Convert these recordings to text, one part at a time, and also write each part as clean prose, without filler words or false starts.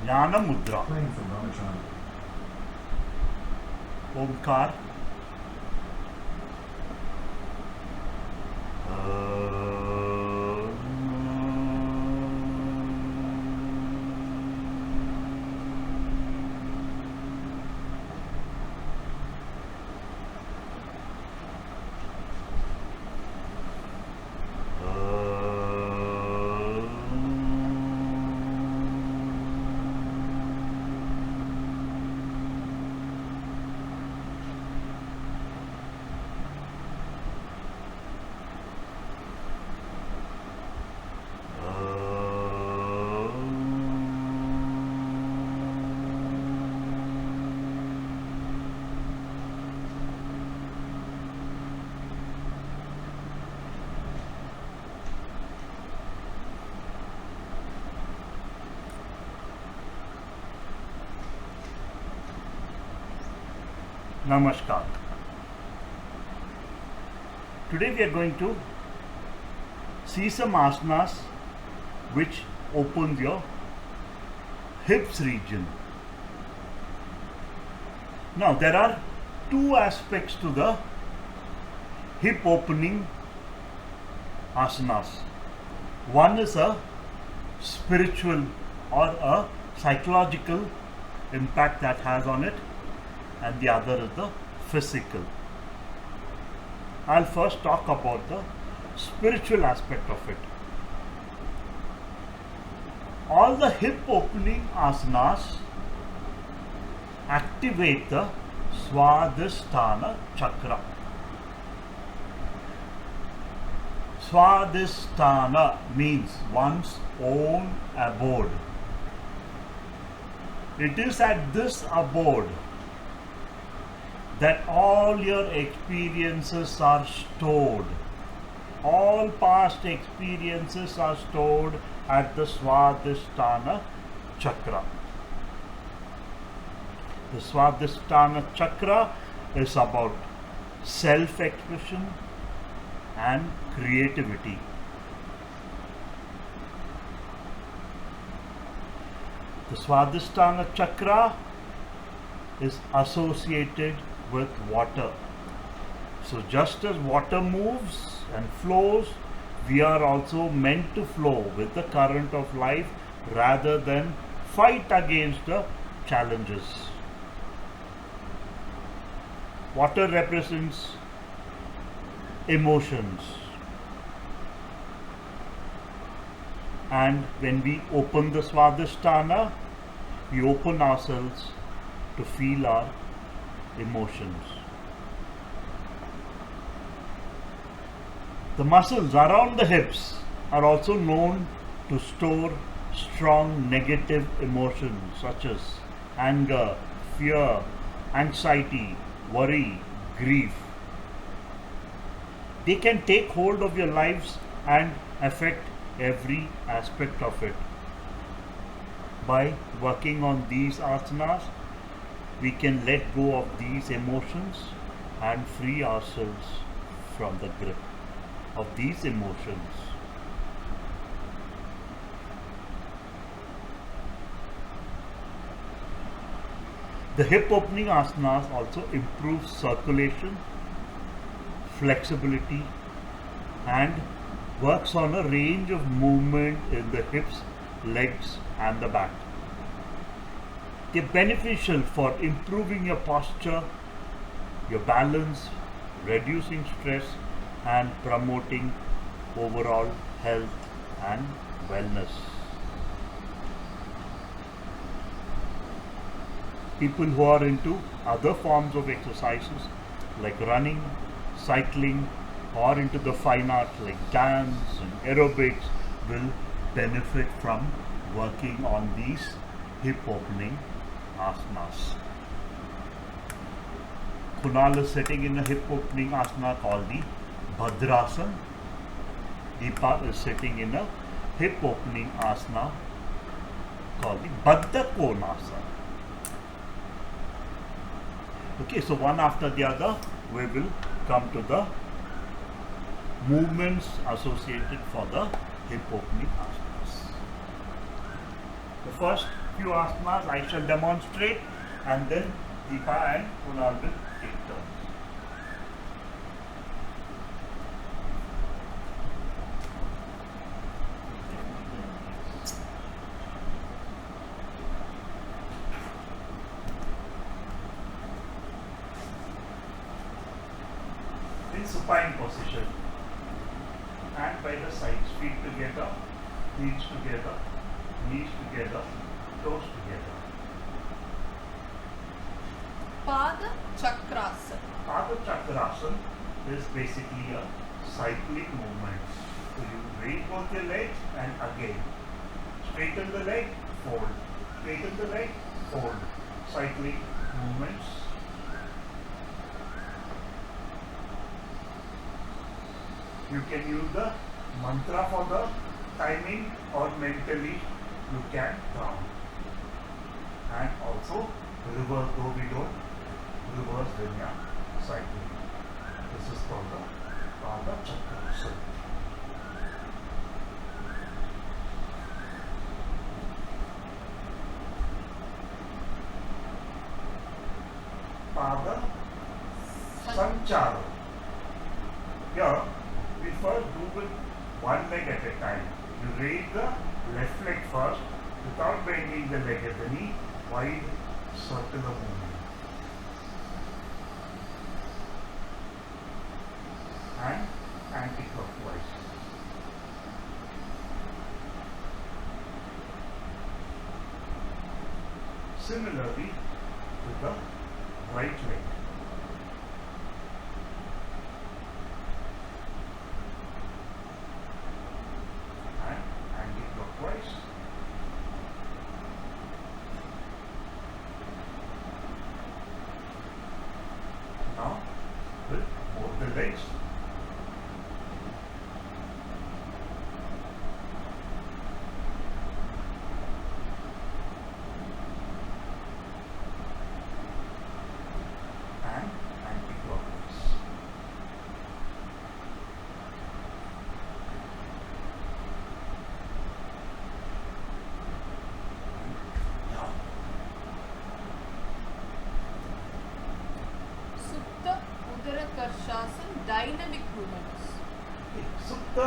Jnana Mudra. Playing from Ramachandra. Omkar. Namaskar. Today we are going to see some asanas which open your hips region. Now there are two aspects to the hip opening asanas. One is a spiritual or a psychological impact that has on it, and the other is the physical. I'll first talk about the spiritual aspect of it. All the hip opening asanas activate the Swadhisthana chakra. Swadhisthana means one's own abode. It is at this abode that all your experiences are stored. All past experiences are stored at the Swadhisthana chakra. The Swadhisthana chakra is about self-expression and creativity. The Swadhisthana chakra is associated with water. So just as water moves and flows, we are also meant to flow with the current of life rather than fight against the challenges. Water represents emotions, and when we open the Swadhisthana, we open ourselves to feel our emotions. The muscles around the hips are also known to store strong negative emotions such as anger, fear, anxiety, worry, grief. They can take hold of your lives and affect every aspect of it. By working on these asanas, we can let go of these emotions and free ourselves from the grip of these emotions. The hip opening asanas also improve circulation, flexibility, and works on a range of movement in the hips, legs, and the back. They're beneficial for improving your posture, your balance, reducing stress, and promoting overall health and wellness. People who are into other forms of exercises like running, cycling, or into the fine arts like dance and aerobics will benefit from working on these hip opening asanas. Kunal is sitting in a hip opening asana called the Bhadrasana. Deepa is sitting in a hip opening asana called the Baddha Konasana. Okay, so one after the other we will come to the movements associated for the hip opening asanas. The first few asanas I shall demonstrate, and then Deepa and Kunal will take turns. In supine position, hand by the sides, feet together, heels together, knees together, toes together. Pada Chakrasana. Pada Chakrasana is basically a cyclic movement. So you raise both your legs and again straighten the leg, fold, straighten the leg, fold. Cyclic movements. You can use the mantra for the timing, or mentally you can count. And also reverse, though we don't reverse when you are cycling. This is called the Pada Chakrasana. Pada Sanchara. Here we first do with one leg at a time. You raise the left leg first without bending the leg at the knee, wide circular movement. And anti-clockwise. Similarly with the right leg. And anti-clockwise. Now with both the legs. And anti-clockwise. Now Supta Udarakarshasan. Dynamic movements. Supta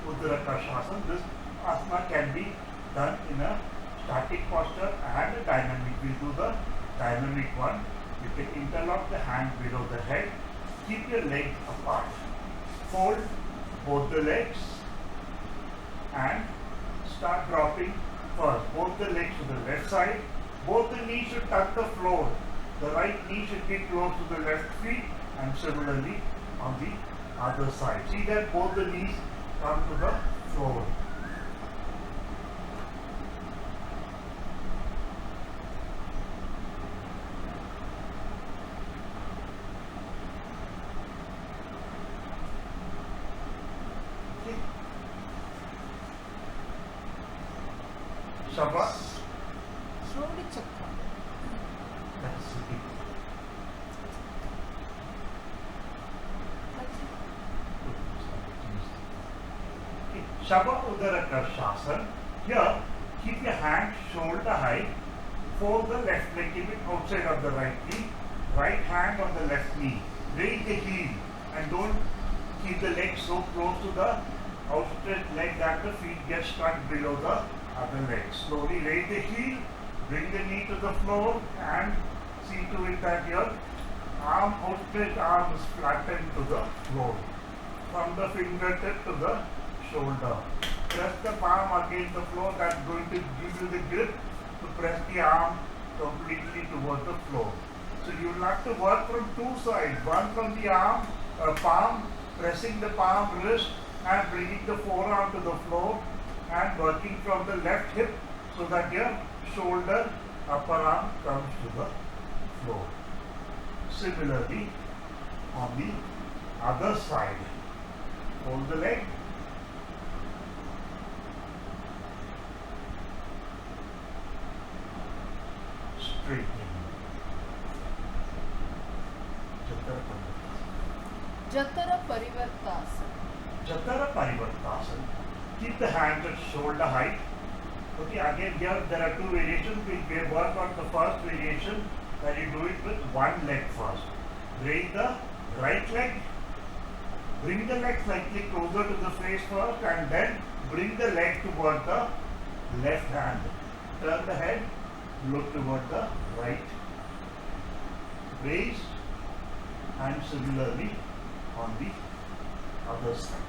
Udarakarshasan. This asana can be done in a static posture and a dynamic. We do the dynamic one. You can interlock the hand below the head. Keep your legs apart. Fold both the legs and start dropping first. Both the legs to the left side. Both the knees should touch the floor. The right knee should be close to the left feet, and similarly on the other side. See that both the knees come to the floor. Okay. Shabbat. Shodi Chakra. That's it. Okay. Shabbat Udarakarshasan. Here, keep your hand shoulder height. Fold the left leg, keep it outside of the right knee. Right hand on the left knee. Raise the heel and don't keep the leg so close to the outstretched leg that the feet get stuck below the other leg. Slowly raise the heel, bring the knee to the floor, and see to it that your outstretched arm is flattened to the floor. From the fingertip to the shoulder. Press the palm against the floor. That's going to give you the grip to press the arm completely towards the floor. So you will have to work from two sides. One from the arm, palm, pressing the palm wrist and bringing the forearm to the floor, and working from the left hip so that your shoulder, upper arm comes to the floor. Similarly, on the other side, hold the leg, straighten. Jatara Parivartasana. Jatara Parivartasana. Keep the hands at shoulder height. Okay, again here there are two variations. We work on the first variation that you do it with one leg first. Bring the right leg, bring the leg slightly closer to the face first, and then bring the leg toward the left hand. Turn the head, look toward the right. Raise, and similarly on the other side.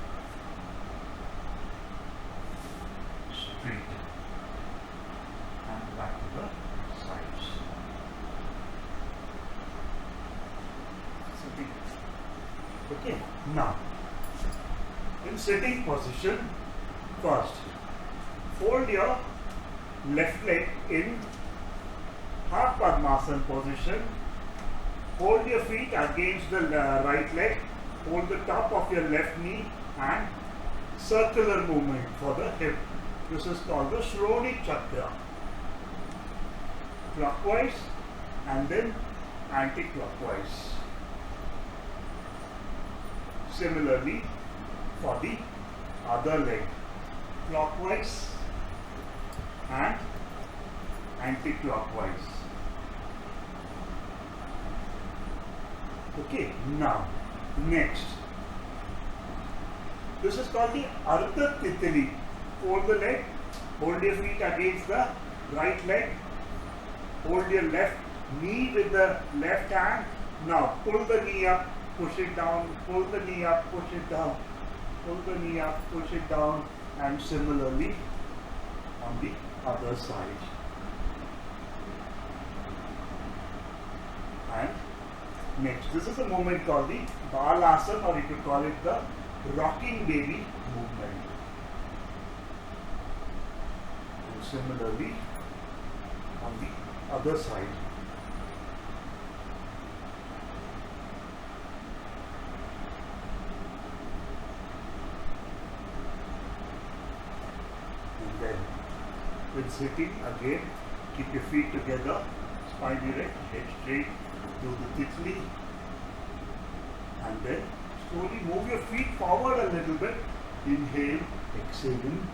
Straight and back to the sides. Sitting. Okay, now in sitting position, first fold your left leg in half Padmasana position. Hold your feet against the right leg. Hold the top of your left knee and circular movement for the hip. This is called the Shronik Chakra. Clockwise and then anti-clockwise. Similarly for the other leg. Clockwise and anti-clockwise. Okay, now next. This is called the Ardha Titli. Hold the leg, hold your feet against the right leg, hold your left knee with the left hand. Now pull the knee up, push it down, pull the knee up, push it down, pull the knee up, push it down, and similarly on the other side. And next, this is a movement called the Balasana, or you could call it the rocking baby movement. And similarly on the other side. And then when sitting again, keep your feet together, spine erect, head straight, do the Titli, and then slowly move your feet forward a little bit. Inhale, exhaling,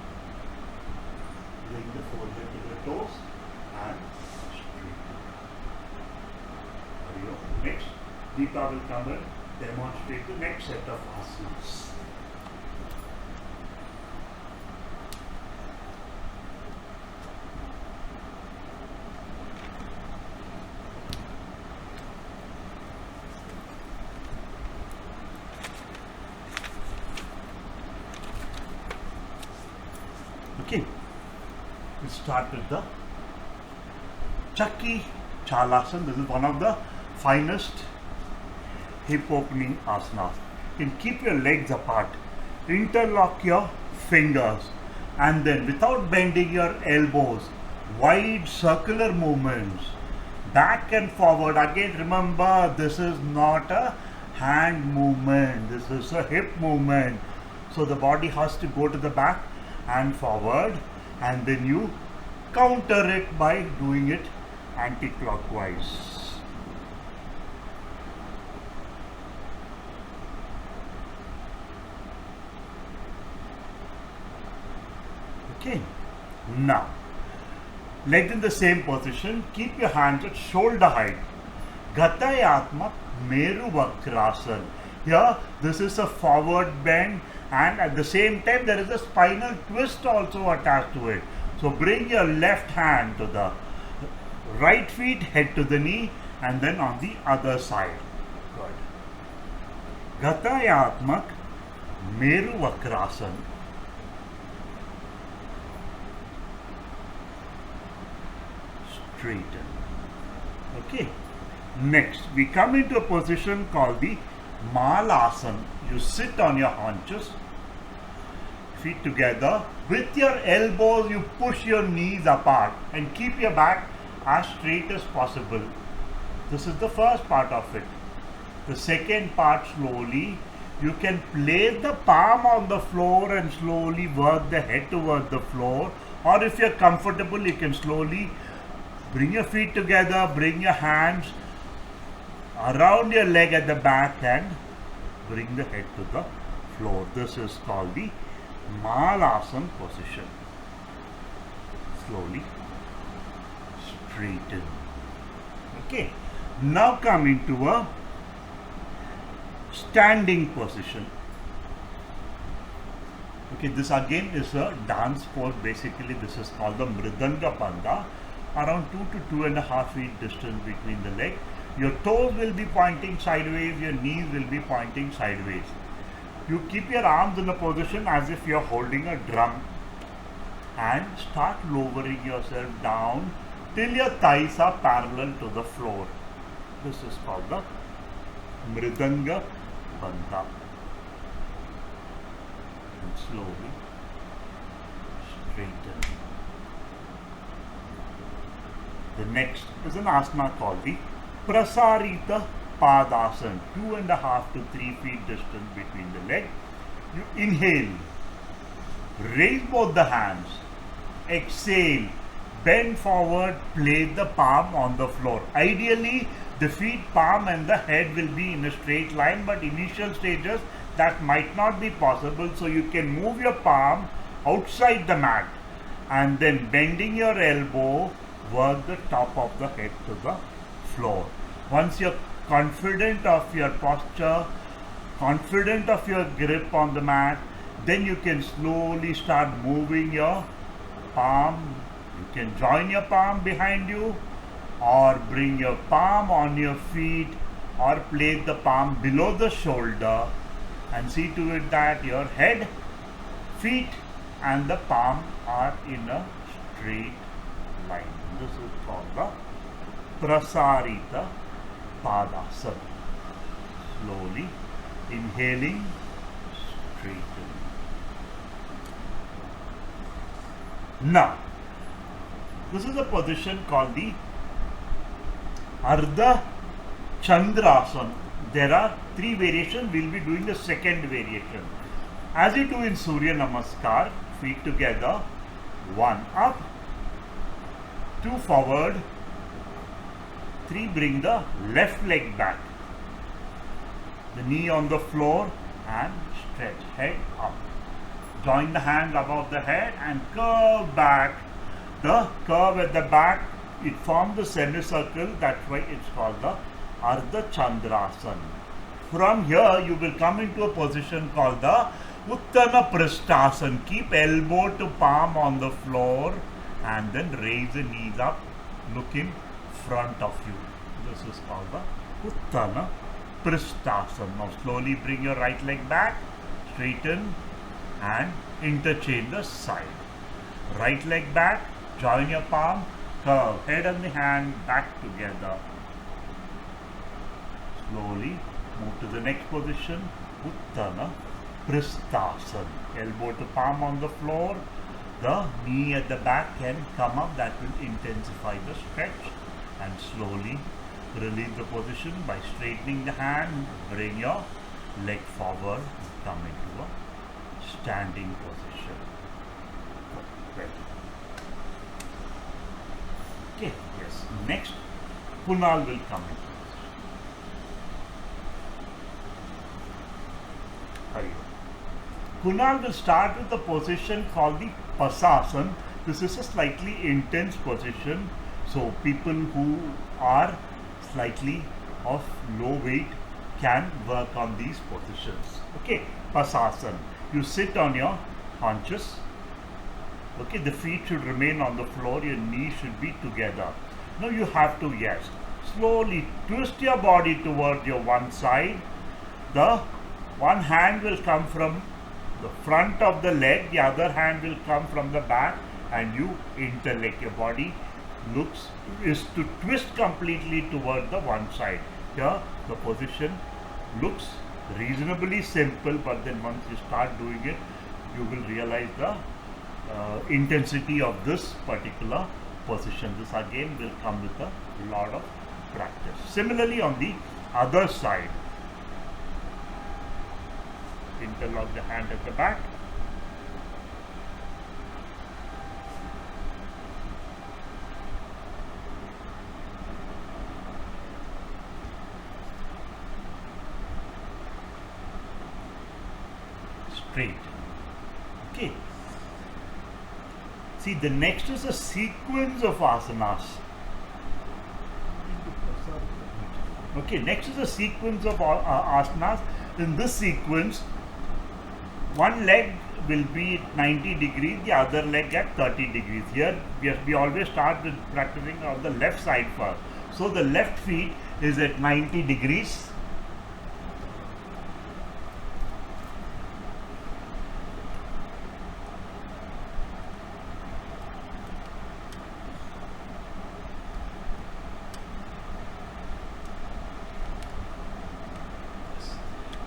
bring the forehead to the toes and straighten. Next, Deepa will come and demonstrate the next set of asanas. Okay, we'll start with the Chakki Chalasana. This is one of the finest hip opening asanas. You can keep your legs apart, interlock your fingers, and then without bending your elbows, wide circular movements, back and forward. Again, remember, this is not a hand movement, this is a hip movement. So the body has to go to the back and forward, and then you counter it by doing it anti-clockwise. Okay, now legs in the same position, keep your hands at shoulder height. Gatayatmak Meru Vakrasana. Here, this is a forward bend, and at the same time there is a spinal twist also attached to it. So bring your left hand to the right feet, head to the knee, and then on the other side. Good. Gatayatmak Meru Vakrasana. Straighten. Okay. Next, we come into a position called the Malasana. You sit on your haunches, feet together. With your elbows, you push your knees apart and keep your back as straight as possible. This is the first part of it. The second part, slowly, you can place the palm on the floor and slowly work the head towards the floor. Or if you're comfortable, you can slowly bring your feet together, bring your hands around your leg at the back and bring the head to the floor. This is called the Malasana position. slowly straighten. Okay, now come into a standing position. Okay, this again is a dance pose. Basically, this is called the Mridanga Bandha. Around 2 to 2.5 feet distance between the leg. Your toes will be pointing sideways, your knees will be pointing sideways. You keep your arms in a position as if you are holding a drum and start lowering yourself down till your thighs are parallel to the floor. This is called the Mridanga Bandha. And slowly straighten. The next is an asana called the Prasarita Padasana, 2.5 to 3 feet distance between the leg. You inhale, raise both the hands, exhale, bend forward, place the palm on the floor. Ideally, the feet, palm and the head will be in a straight line, but initial stages that might not be possible, so you can move your palm outside the mat and then bending your elbow, work the top of the head to the floor. Once you're confident of your posture, confident of your grip on the mat, then you can slowly start moving your palm. You can join your palm behind you or bring your palm on your feet or place the palm below the shoulder and see to it that your head, feet and the palm are in a straight line. This is called the Prasarita Padasana. Slowly inhaling, straighten. Now, this is a position called the Ardha Chandrasana. There are 3 variations. We will be doing the second variation. As you do in Surya Namaskar, feet together, 1 up, 2 forward, 3 bring the left leg back, the knee on the floor and stretch, head up. Join the hand above the head and curve back. The curve at the back, it forms the semicircle, that's why it's called the Ardha Chandrasana. From here you will come into a position called the Uttana Prasthasana. Keep elbow to palm on the floor and then raise the knees up, look in front of you. This is called the Uttana Prasthasana. Now slowly bring your right leg back, straighten and interchange the side. Right leg back, join your palm, curve, head and the hand back together. Slowly move to the next position, Uttana Prasthasana. Elbow to palm on the floor. The knee at the back can come up, that will intensify the stretch, and slowly release the position by straightening the hand, bring your leg forward, come into a standing position. Well. Okay, yes. Next, Kunal will come into position. Kunal will start with the position called the Pasasana. This is a slightly intense position, so people who are slightly of low weight can work on these positions. Okay, Pasasana. You sit on your haunches. Okay, the feet should remain on the floor, your knees should be together. Now you have to, yes, slowly twist your body toward your one side. The one hand will come from the front of the leg, the other hand will come from the back, and you interlake. Your body is to twist completely toward the one side. Here the position looks reasonably simple, but then once you start doing it, you will realize the intensity of this particular position. This again will come with a lot of practice. Similarly on the other side, interlock the hand at the back. Straight. Okay. See, the next is a sequence of asanas. Okay, next is a sequence of asanas. In this sequence, one leg will be at 90 degrees, the other leg at 30 degrees. Here, we always start with practicing on the left side first. So the left feet is at 90 degrees.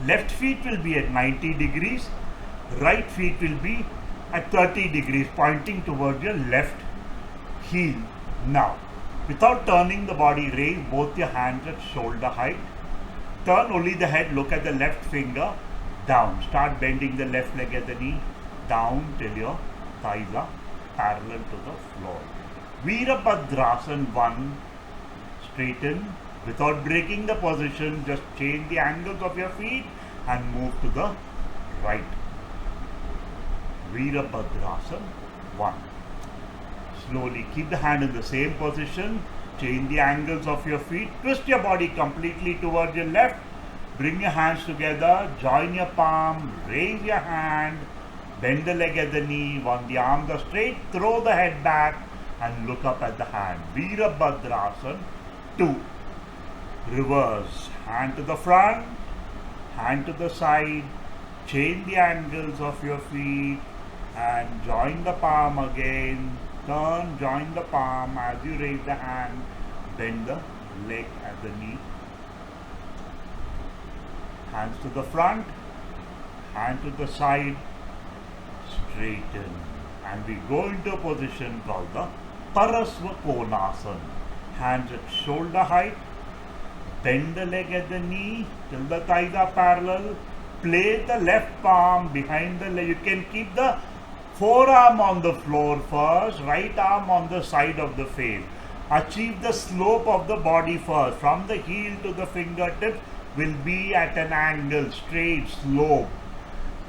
Left feet will be at 90 degrees, right feet will be at 30 degrees, pointing towards your left heel. Now, without turning the body, raise both your hands at shoulder height. Turn only the head, look at the left finger, down. Start bending the left leg at the knee, down till your thighs are parallel to the floor. Virabhadrasana 1, straighten. Without breaking the position, just change the angles of your feet and move to the right. Virabhadrasana 1. Slowly keep the hand in the same position, change the angles of your feet, twist your body completely towards your left, bring your hands together, join your palm, raise your hand, bend the leg at the knee, when the arms are straight, throw the head back and look up at the hand. Virabhadrasana 2. Reverse, hand to the front, hand to the side, change the angles of your feet and join the palm again. Turn, join the palm as you raise the hand, bend the leg at the knee. Hands to the front, hand to the side, straighten. And we go into a position called the Parasva Konasana. Hands at shoulder height, bend the leg at the knee till the thighs are parallel. Place the left palm behind the leg. You can keep the forearm on the floor first, right arm on the side of the face. Achieve the slope of the body first. From the heel to the fingertips will be at an angle, straight slope.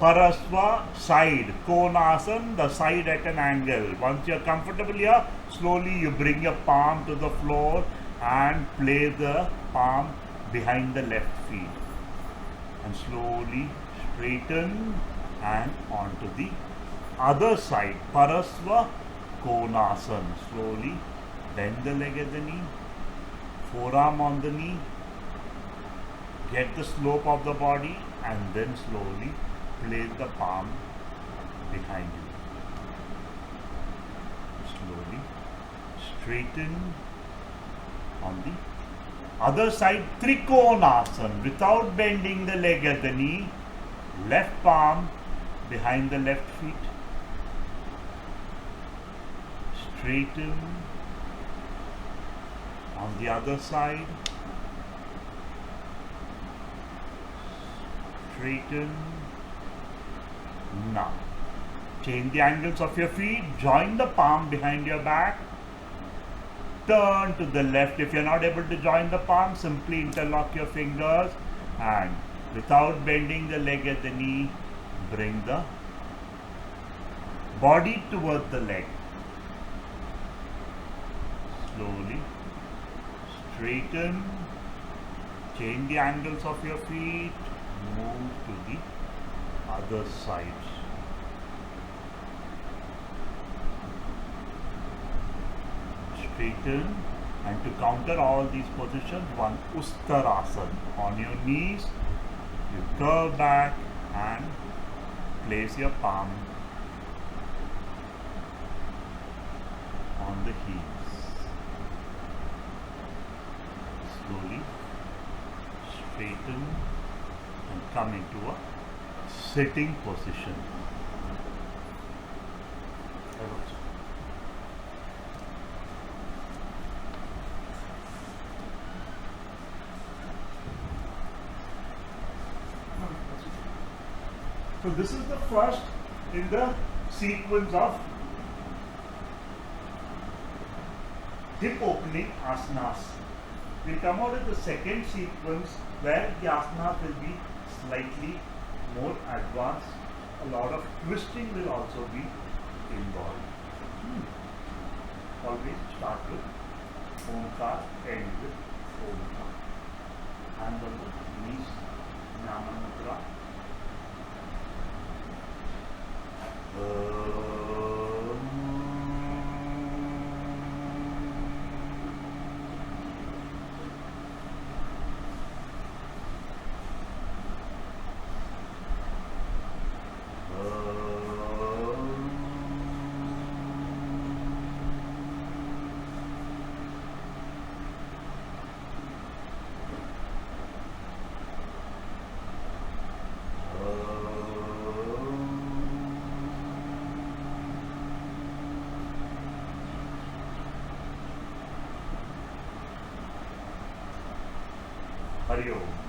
Parasva side, Konasana, the side at an angle. Once you are comfortable here, slowly you bring your palm to the floor and place the palm behind the left feet. And slowly straighten and onto the other side, Parasva Konasana. Slowly bend the leg at the knee, forearm on the knee, get the slope of the body and then slowly place the palm behind you. Slowly straighten on the other side, Trikonasana. Without bending the leg at the knee, left palm behind the left feet. Straighten on the other side. Straighten. Now, change the angles of your feet. Join the palm behind your back. Turn to the left. If you are not able to join the palm, simply interlock your fingers and without bending the leg at the knee, bring the body towards the leg. Slowly straighten, change the angles of your feet, move to the other side. Straighten, and to counter all these positions, one Uttarasana. On your knees, you curve back and place your palm on the heels. Slowly straighten and come into a sitting position. So this is the first in the sequence of hip opening asanas. We come out with the second sequence where the asanas will be slightly more advanced. A lot of twisting will also be involved. Always start with Omkar, end with Omkar. Hands on the knees, Jnana Mudra. Hari Om.